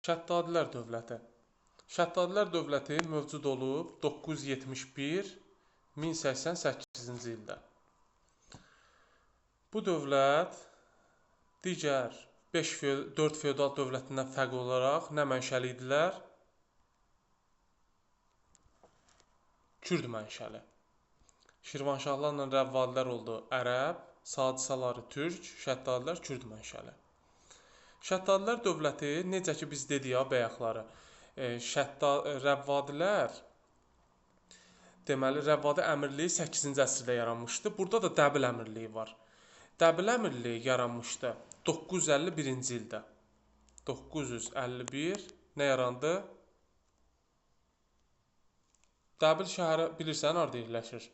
Şəddadilər dövləti. Şəddadilər dövləti mövcud olub 971-1088-ci ildə. Bu dövlət digər 4 feodal dövlətindən fərqli olaraq nə mənşəli idilər? Kürd mənşəli. Şirvanşahlarla Rəvvadilər oldu ərəb, Sadisaları türk, Şəddadilər kürd mənşəli. Şəddadilər dövləti, necə ki biz dedik ya bayaqları, Rəvvadilər, deməli Rəvvadi əmirliyi 8-ci əsrdə yaranmışdı. Burada da Dəbil əmirliyi var. Dəbil əmirliyi yaranmışdı 951-ci ildə. 951 nə yarandı? Dəbil şəhəri bilirsən harda yerləşir?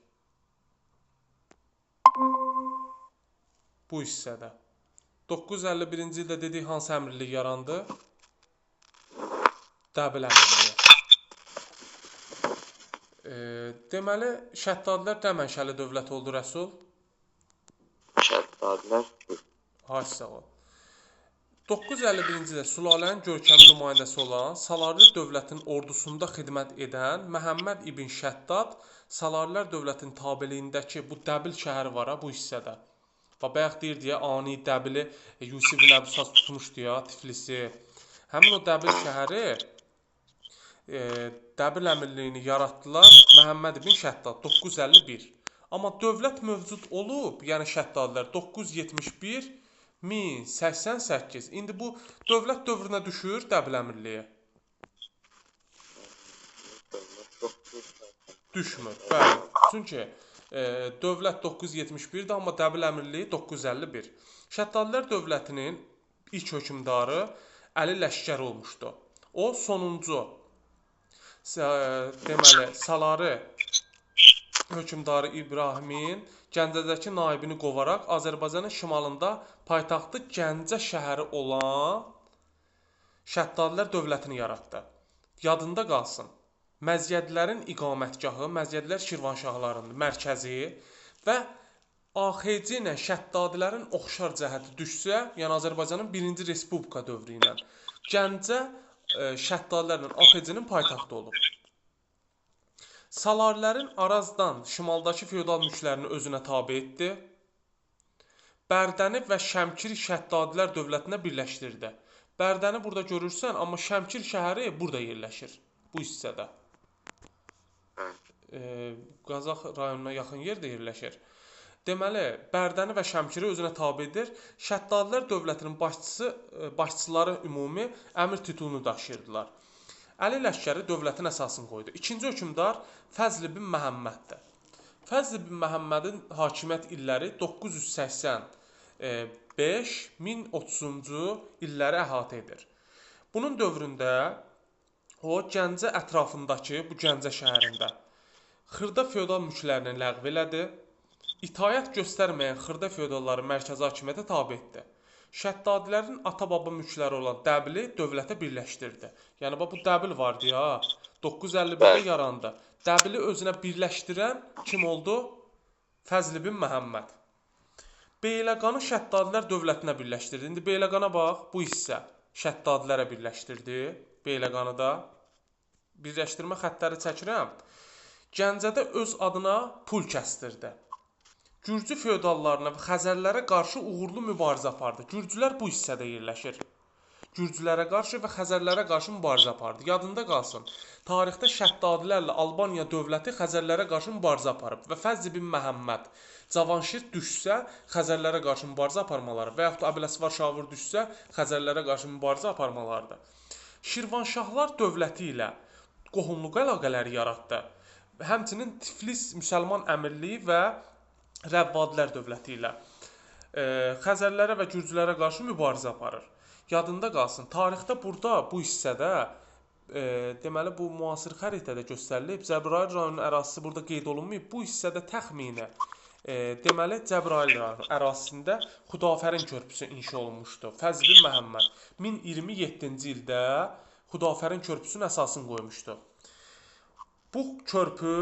Bu hissədə. 951-ci ildə dedik hansı əmirlik yarandı? Dəbil əmirliyi. Deməli, Şəddadilər nə mənşəli dövlət oldu Rəsul? Şəddadilər. Haç sağ ol. 951-ci ildə sülalənin görkəmli nümayəndəsi olan Salarilər dövlətinin ordusunda xidmət edən Məhəmməd ibn Şəddad Salarilər dövlətinin tabeliyindəki bu Dəbil şəhəri var ha bu hissədə. Və bayaq deyirdi ya, ani Dəbili Yusif ibn Əbüsas tutmuşdu ya, Tiflisi. Həmin o Dəbil şəhəri Dəbil əmirliyini yaratdılar Məhəmməd ibn Şəddad 951. Amma dövlət mövcud olub, yəni Şəddadilər 971-1088. İndi bu dövlət dövrünə düşür Dəbil əmirliyi. Düşmür. Bəli. Çünki dövlət 971-dir, amma Dəbil əmirliyi 951. Şəddadilər dövlətinin ilk hökmdarı Əli Ləşkər olmuşdu. O sonuncu deməli Saları hökmdarı İbrahimin Gəncədəki naibini qovaraq Azərbaycanın şimalında paytaxtı Gəncə şəhəri olan Şəddadilər dövlətini yaratdı. Yadında qalsın. Məzyədlərin iqamətgahı, Məzyədlər Şirvanşahlarının mərkəzi və AXC ilə Şəddadilərin oxşar cəhəti düşsə, yəni Azərbaycanın 1-ci Respublika dövrü ilə Gəncə Şəddadilərlə AXC-nin paytaxtı olub. Salarilərin Arazdan şimaldakı feodal mülklərini özünə tabe etdi. Bərdəni və Şəmkir Şəddadilər dövlətinə birləşdirdi. Bərdəni burada görürsən, amma Şəmkir şəhəri burada yerləşir, bu hissədə. Qazax rayonuna yaxın yerdə yerləşir. Deməli, Bərdəni və Şəmkiri özünə tabe edir. Şəddadilər dövlətinin başçıları ümumi əmir titulunu daşıyırdılar. Əli Ləşkəri dövlətin əsasını qoydu. İkinci hökmdar Fəzl ibn Məhəmməddir. Fəzl ibn Məhəmmədin hakimiyyət illəri 985-1030-cu illəri əhatə edir. Bunun dövründə o Gəncə ətrafındakı bu Gəncə şəhərində xırda feodal mülklərini ləğv elədi. İtaət göstərməyən xırda feodalları mərkəzi hakimiyyətə tabe etdi. Şəddadilərin ata-baba mülkləri olan Dəbili dövlətə birləşdirdi. Yəni bu Dəbil vardı ya, 951-də yarandı. Dəbili özünə birləşdirən kim oldu? Fəzl ibn Məhəmməd. Beyləqanı Şəddadilər dövlətinə birləşdirdi. İndi Beyləqana bax, bu hissə Şəddadilərə birləşdirdi. Beyləqanı da birləşdirmə xəttləri çəkirəm. Gəncədə öz adına pul kəstirdi. Gürcü feodallarına və Xəzərlərə qarşı uğurlu mübarizə apardı. Gürcülər bu hissədə yerləşir. Gürcülərə qarşı və Xəzərlərə qarşı mübarizə apardı. Yadında qalsın. Tarixdə Şəddadilərlə Albaniya dövləti Xəzərlərə qarşı mübarizə aparıb və Fəzl ibn Məhəmməd Cavanşir düşsə Xəzərlərə qarşı mübarizə aparmaları və yaxud da Əbələsvar Şavur düşsə Xəzərlərə qarşı mübarizə aparmalarıdır. Şirvanşahlar dövləti ilə qohumluq əlaqələri yaratdı. Həmçinin Tiflis müsəlman əmirliyi və Rəvvadilər dövləti ilə Xəzərlərə və Gürcülərə qarşı mübarizə aparır. Yadında qalsın, tarixdə burada, bu hissədə, deməli bu müasir xəritədə göstərilib, Cəbrayıl rayonunun ərazisi burada qeyd olunmayıb. Bu hissədə təxminə, deməli Cəbrayıl rayonu ərazisində Xudafərin körpüsü inşa olunmuşdu. Fəzl ibn Məhəmməd 1027-ci ildə Xudafərin körpüsünün əsasını qoymuşdu. Bu körpü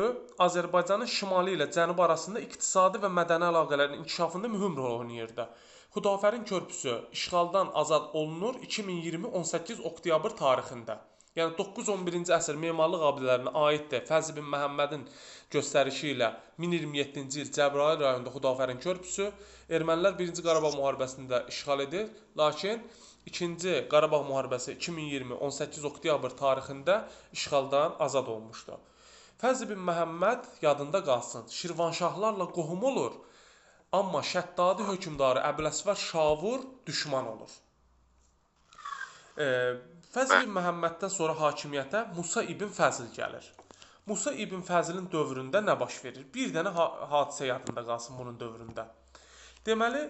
Azərbaycanın şimalı ilə cənubu arasında iqtisadi və mədəni əlaqələrin inkişafında mühüm rol oynayırdı. Xudafərin körpüsü işğaldan azad olunur 2020 18 oktyabr tarixində. Yəni 9-11-ci əsr memarlıq abidələrinə aiddir. Fəzl bin Məhəmmədin göstərişi ilə 1027-ci il Cəbrayıl rayonunda Xudafərin körpüsü ermənilər 1-ci Qarabağ müharibəsində işğal edir. Lakin 2-ci Qarabağ müharibəsi 2020 18 oktyabr tarixində işğaldan azad olmuşdu. Fəzl bin Məhəmməd yadında qalsın, Şirvanşahlarla qohum olur, amma Şəddadi hökmdarı Əbüləsvər Şavur düşman olur. Fəzl bin Məhəmməddən sonra hakimiyyətə Musa ibn Fəzl gəlir. Musa ibn Fəzlin dövründə nə baş verir? Bir dənə hadisə yadında qalsın bunun dövründə. Deməli,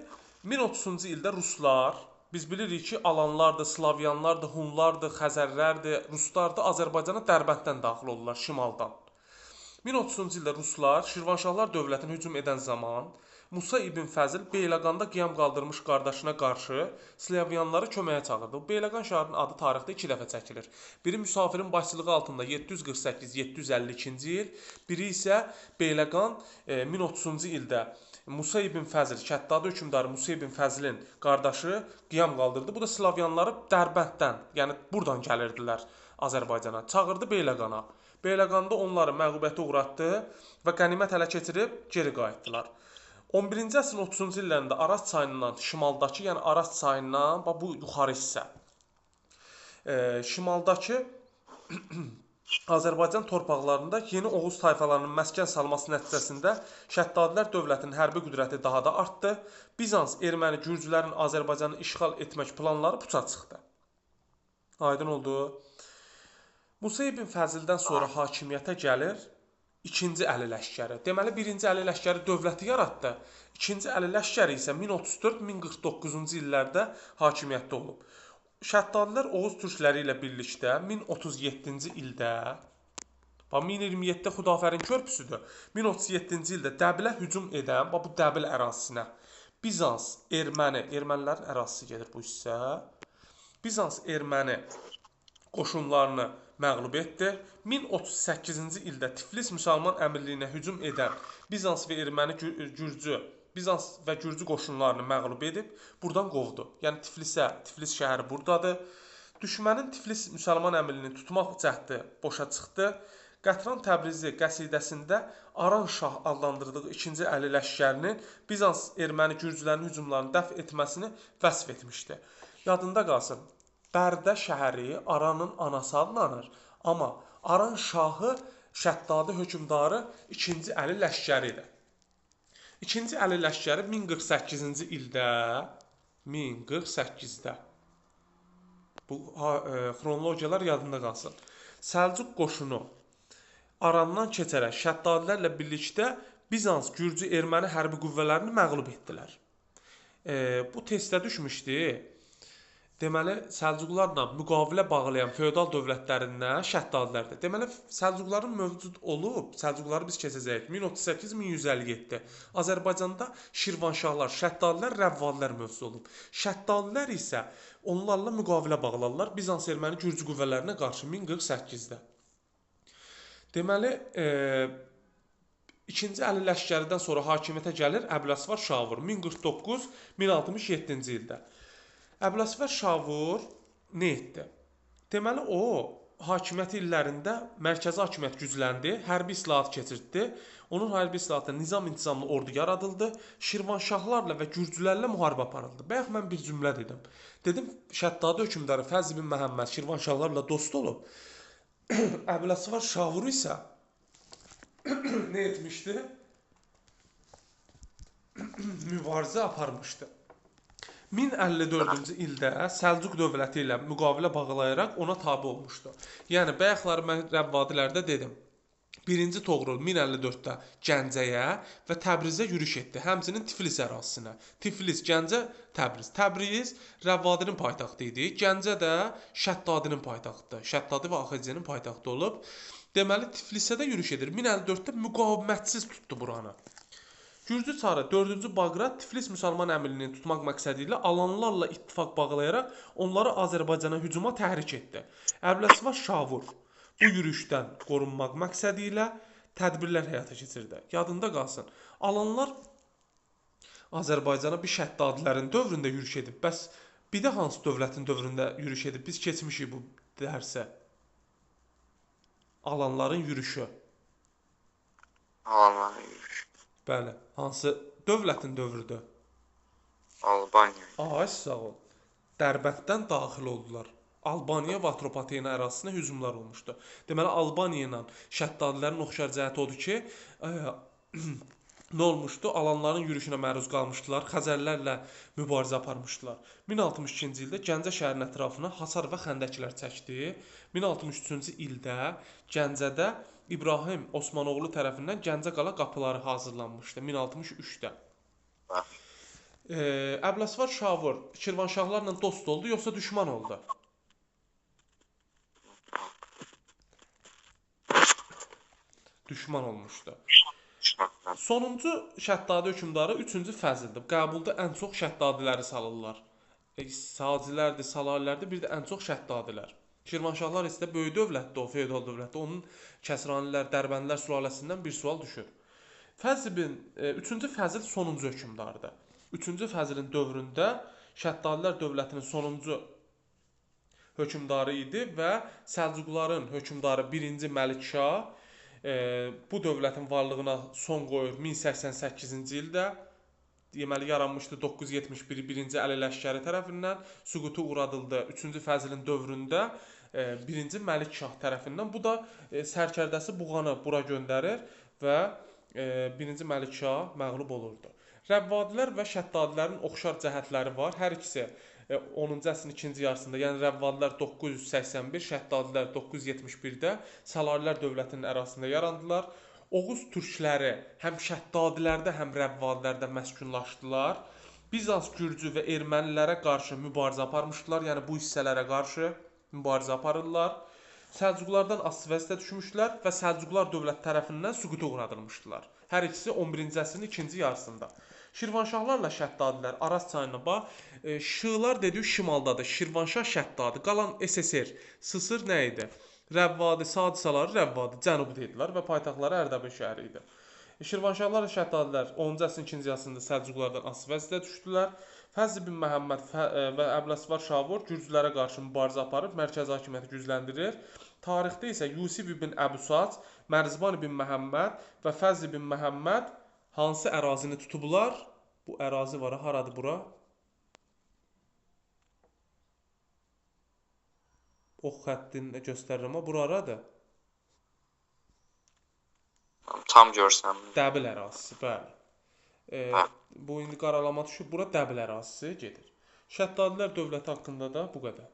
1030-cu ildə ruslar, biz bilirik ki, alanlardır, slavyanlardır, hunlardır, xəzərlərdir, ruslardır, Azərbaycana Dərbənddən daxil olurlar, şimaldan. 1030-cu ildə ruslar Şirvanşahlar dövlətinə hücum edən zaman Musa ibn Fəzl Beyləqanda qiyam qaldırmış qardaşına qarşı Slavyanları köməyə çağırdı. Beyləqan şəhərinin adı tarixdə 2 dəfə çəkilir. Biri müsafirin başçılığı altında 748-752-ci il, biri isə Beyləqan 1030-cu ildə Musa ibn Fəzl, Şəddadi hökmdarı Musa ibn Fəzlin qardaşı qiyam qaldırdı. Bu da Slavyanları Dərbənddən, yəni buradan gəlirdilər Azərbaycana. Çağırdı Beyləqana. Beyləqanda onları məğlubiyyətə uğratdı və qənimət ələ keçirib geri qayıtdılar. 11-ci əsrin 30-cu illərində Araz çayından şimaldakı, yəni Araz çayından, bu yuxarı hissə, şimaldakı Azərbaycan torpaqlarında yeni Oğuz tayfalarının məskən salması nəticəsində Şəddadilər dövlətinin hərbi qüdrəti daha da artdı. Bizans erməni gürcülərin Azərbaycanı işğal etmək planları puça çıxdı. Aydın oldu. Musa ibn Fəzldən sonra hakimiyyətə gəlir 2-ci Əli ləşkəri. Deməli, 1-ci Əli ləşkəri dövləti yaratdı. 2-ci Əli ləşkəri isə 1034-1049-cu illərdə hakimiyyətdə olub. Şəddadilər Oğuz türkləri ilə birlikdə 1037-ci ildə, 1027-də Xudafərin körpüsüdür, 1037-ci ildə Dəbilə hücum edən, bu Dəbil ərazisinə, Bizans, ermənilərin ərazisi gedir bu hissə, Bizans erməni qoşunlarını məğlub etdi. 1038-ci ildə Tiflis müsəlman əmirliyinə hücum edən Bizans və erməni Bizans və Gürcü qoşunlarını məğlub edib, buradan qovdu. Yəni Tiflis şəhəri buradadır. Düşmənin Tiflis müsəlman əmirliyini tutmaq cəhdi boşa çıxdı. Qətran Təbrizi qəsidəsində Aran Şah adlandırdığı 2-ci Əli ləşkərinin Bizans erməni Gürcülərin hücumlarını dəf etməsini vəsf etmişdi. Yadında qalsın. Bərdə şəhəri Aranın anası adlanır. Amma Aran şahı Şəddadi hökmdarı 2-ci Əli ləşkəridir. 2-ci Əli ləşkəri 1048-ci ildə, 1048-də, bu xronologiyalar yadında qalsın, Səlcuq qoşunu Arandan keçərək Şəddadilərlə birlikdə Bizans, Gürcü, erməni hərbi qüvvələrini məğlub etdilər. Bu testdə düşmüşdü. Deməli, Səlcuqlarla müqavilə bağlayan feodal dövlətlərindən Şəddadilərdir. Deməli, Səlcuqların mövcud olub, Səlcuqları biz keçəcəyik. 1038-1157. Azərbaycanda Şirvanşahlar, Şəddadilər, Rəvvadilər mövcud olub. Şəddadilər isə onlarla müqavilə bağlarlar Bizans erməni Gürcü qüvvələrinə qarşı 1048-də. Deməli, 2-ci Əli ləşkəridən sonra hakimiyyətə gəlir Əbüləsvar Şavur 1049-1067-ci ildə. Əbüləsvar Şavur nə etdi? Deməli, o hakimiyyəti illərində mərkəzi hakimiyyət gücləndi, hərbi islahat keçirtdi. Onun hərbi islahatında nizam-intizamlı ordu yaradıldı. Şirvanşahlarla və Gürcülərlə müharibə aparıldı. Bayaq mən bir cümlə dedim. Dedim, Şəddadi hökmdarı Fəzl bin Məhəmməd Şirvanşahlarla dost olub. Əbüləsvar Şavur isə nə etmişdi? Mübarizə aparmışdı. 1054-cü ildə Səlcuq dövləti ilə müqavilə bağlayaraq ona tabe olmuşdu. Yəni, bayaqları mən Rəvvadilərdə dedim. 1-ci Toğrul 1054-də Gəncəyə və Təbrizə yürüş etdi. Həmçinin Tiflis ərazisinə. Tiflis, Gəncə, Təbriz. Təbriz Rəvvadinin paytaxtı idi. Gəncə də Şəddadinin paytaxtıdır. Şəddadi və AXC-nin paytaxtı olub. Deməli, Tiflisə də yürüş edir. 1054-də müqavimətsiz tutdu buranı. Gürcü çarı 4-cü Baqrat Tiflis müsəlman əmirliyini tutmaq məqsədi ilə alanlarla ittifaq bağlayaraq onları Azərbaycana hücuma təhrik etdi. Əbüləsvar Şavur bu yürüşdən qorunmaq məqsədi ilə tədbirlər həyata keçirdi. Yadında qalsın. Alanlar Azərbaycana bir Şəddadilərin dövründə yürüş edib. Bəs bir də hansı dövlətin dövründə yürüş edib? Biz keçmişik bu dərsə. Alanların yürüşü. Alanların yürüyüşü. Bəli. Hansı dövlətin dövrüdür? Albaniya. Ay sağ ol. Dərbənddən daxil oldular. Albaniya və Atropatena ərazisinə hücumlar olmuşdu. Deməli Albaniya ilə Şəddadilərin oxşar cəhəti odur ki, nə olmuşdu? Alanların yürüşünə məruz qalmışdılar. Xəzərlərlə mübarizə aparmışdılar. 1062-ci ildə Gəncə şəhərinin ətrafına hasar və xəndəklər çəkdi. 1063-cü ildə Gəncədə İbrahim Osmanoğlu tərəfindən Gəncə qala qapıları hazırlanmışdı 1063-də. Əbləsvar Şavur Şirvanşahlarla dost oldu, yoxsa düşman oldu? Düşman olmuşdu. Sonuncu Şəddadi hökmdarı 3-cü Fəzildir. Qəbulda ən çox Şəddadiləri salırlar. Sacilərdir, Salarlərdir, bir də ən çox Şəddadilər. Şirvanşahlar isə böyük dövlətdir, o feodal dövlətdir. Onun Kəsranilər, Dərbəndlər sülaləsindən bir sual düşür. Fəzilin 3-cü Fəzil sonuncu hökmdardır. 3-cü Fəzilin dövründə Şəddadilər dövlətinin sonuncu hökmdarı idi və Səlcuqların hökmdarı 1-ci Məlikşah bu dövlətin varlığına son qoyur 1088-ci ildə. Deməli yaranmışdı 971 1-ci Əli Ləşkəri tərəfindən, süquta uğradıldı 3-cü Fəzilin dövründə 1-ci Məlikşah tərəfindən. Bu da sərkərdəsi Buğanı bura göndərir və 1-ci Məlikşah məğlub olurdu. Rəvvadilər və Şəddadilərin oxşar cəhətləri var. Hər ikisi 10-cu əsrin ikinci yarısında, yəni Rəvvadilər 981, Şəddadilər 971-də Salarilər dövlətinin ərazisində yarandılar. Oğuz türkləri həm Şəddadilərdə, həm Rəvvadilərdə məskunlaşdılar. Bizans, Gürcü və ermənilərə qarşı mübarizə aparmışdılar, yəni bu hissələrə qarşı mübarizə aparırlar. Səlcuqlardan asılı vəziyyətə düşmüşlər və Səlcuqlar dövlət tərəfindən süquta uğradılmışdılar. Hər ikisi 11-ci əsrin ikinci yarısında. Şirvanşahlarla Şəddadilər Araz çayına bax, Şılar dediyi şimaldadır. Şirvanşah Şəddadi, qalan SSR, Sısır nə idi? Rəvvadi, Sadisaları Rəvvadi, cənubda idilər və paytaxtları Ərdəbil şəhəri idi. Şirvanşahlar və Şəddadilər 10-cu əsrin ikinci yarısında Səlcuqlardan asılı vəziyyətə düşdülər. Fəzl bin Məhəmməd və Əbləsvar Şavur Gürcülərə qarşı mübarizə aparıb mərkəzi hakimiyyəti gücləndirir. Tarixdə isə Yusif ibn Əbusac, Mərzban ibn Məhəmməd və Fəzl bin Məhəmməd hansı ərazini tutublar? Bu ərazi var, haradır bura? Ox xəttini göstərirəm, bura haradır? Tam görsəm. Dəbil ərazisi, bəli. Bu indi qaralama düşüb, bura Dəbil ərazisi gedir. Şəddadilər dövləti haqqında da bu qədər.